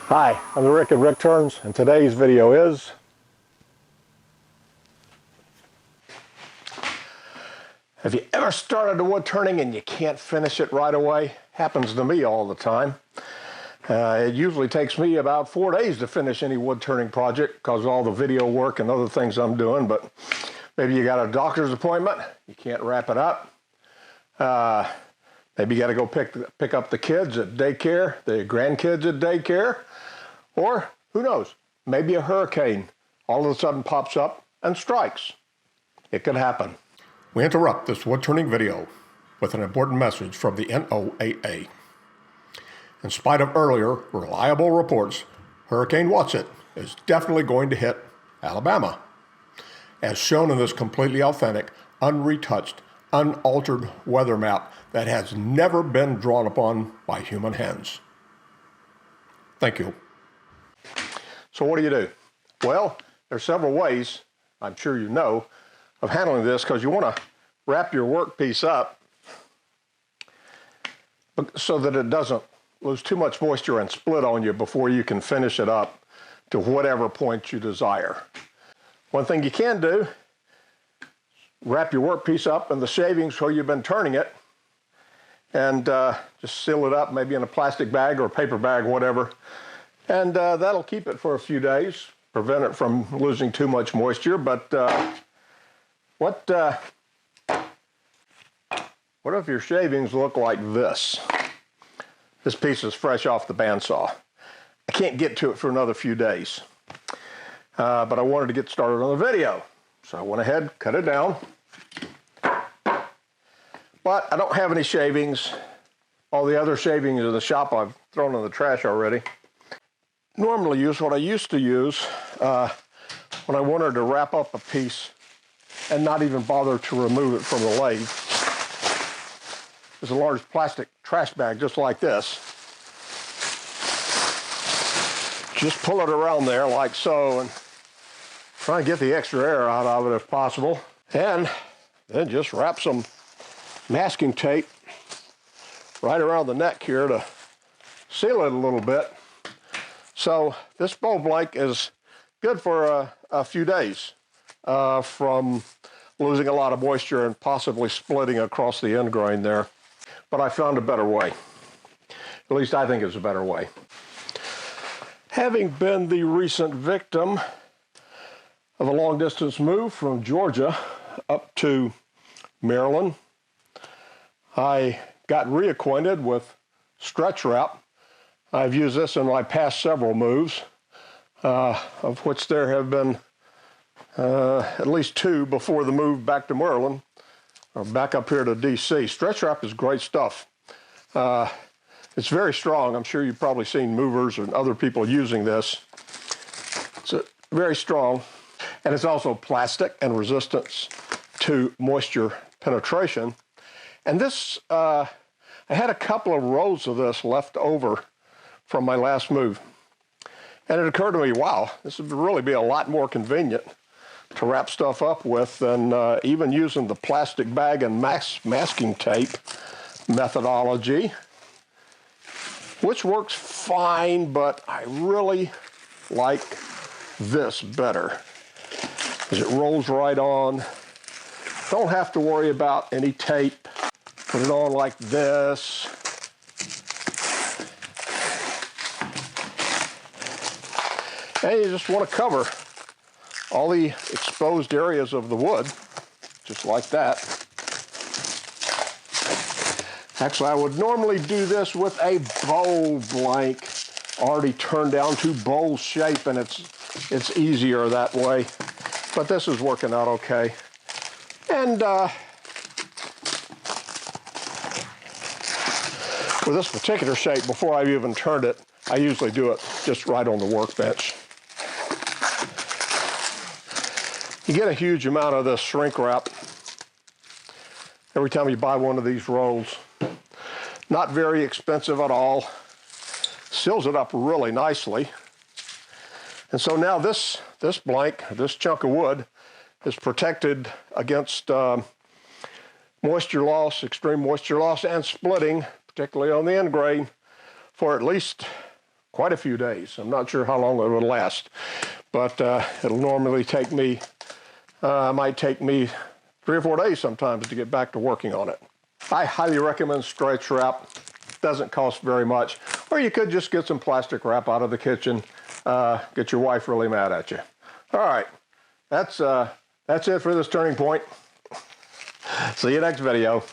Hi, I'm Rick at Rick Turns, and today's video is have you ever started a wood turning and you can't finish it right away? Happens to me all the time. It usually takes me about 4 days to finish any wood turning project because of all the video work and other things I'm doing, but maybe you got a doctor's appointment, you can't wrap it up. Maybe you got to go pick up the kids at daycare, the grandkids at daycare, or who knows, maybe a hurricane all of a sudden pops up and strikes. It could happen. We interrupt this wood turning video with an important message from the NOAA. In spite of earlier reliable reports, Hurricane What's-It is definitely going to hit Alabama. As shown in this completely authentic, unretouched, unaltered weather map that has never been drawn upon by human hands. Thank you. So what do? Well, there's several ways, I'm sure you know, of handling this, because you want to wrap your workpiece up so that it doesn't lose too much moisture and split on you before you can finish it up to whatever point you desire. One thing you can do, wrap your workpiece up in the shavings where you've been turning it and just seal it up maybe in a plastic bag or a paper bag, whatever. And that'll keep it for a few days, prevent it from losing too much moisture. But what if your shavings look like this? This piece is fresh off the bandsaw. I can't get to it for another few days. But I wanted to get started on the video. So I went ahead, cut it down. But I don't have any shavings. All the other shavings in the shop I've thrown in the trash already. Normally use what I used to use when I wanted to wrap up a piece and not even bother to remove it from the lathe. There's a large plastic trash bag just like this. Just pull it around there like so and try and get the extra air out of it if possible. And then just wrap some masking tape right around the neck here to seal it a little bit. So this bow blank is good for a few days from losing a lot of moisture and possibly splitting across the end grain there. But I found a better way. At least I think it's a better way. Having been the recent victim of a long distance move from Georgia up to Maryland, I got reacquainted with stretch wrap. I've used this in my past several moves, of which there have been at least 2 before the move back to Maryland, or back up here to DC. Stretch wrap is great stuff. It's very strong. I'm sure you've probably seen movers and other people using this. It's very strong, and it's also plastic and resistant to moisture penetration. And this, I had a couple of rolls of this left over from my last move. And it occurred to me, wow, this would really be a lot more convenient to wrap stuff up with than even using the plastic bag and masking tape methodology, which works fine, but I really like this better, because it rolls right on. Don't have to worry about any tape. Put it on like this. And you just want to cover all the exposed areas of the wood, just like that. Actually, I would normally do this with a bowl blank, already turned down to bowl shape, and it's easier that way. But this is working out okay. And with this particular shape, before I've even turned it, I usually do it just right on the workbench. You get a huge amount of this shrink wrap every time you buy one of these rolls. Not very expensive at all. Seals it up really nicely. And so now this blank, this chunk of wood, is protected against moisture loss, extreme moisture loss, and splitting, particularly on the end grain, for at least quite a few days. I'm not sure how long it would last, but it'll normally take me, might take me 3 or 4 days sometimes to get back to working on it. I highly recommend stretch wrap. Doesn't cost very much. Or you could just get some plastic wrap out of the kitchen. Get your wife really mad at you. All right, that's it for this turning point. See you next video.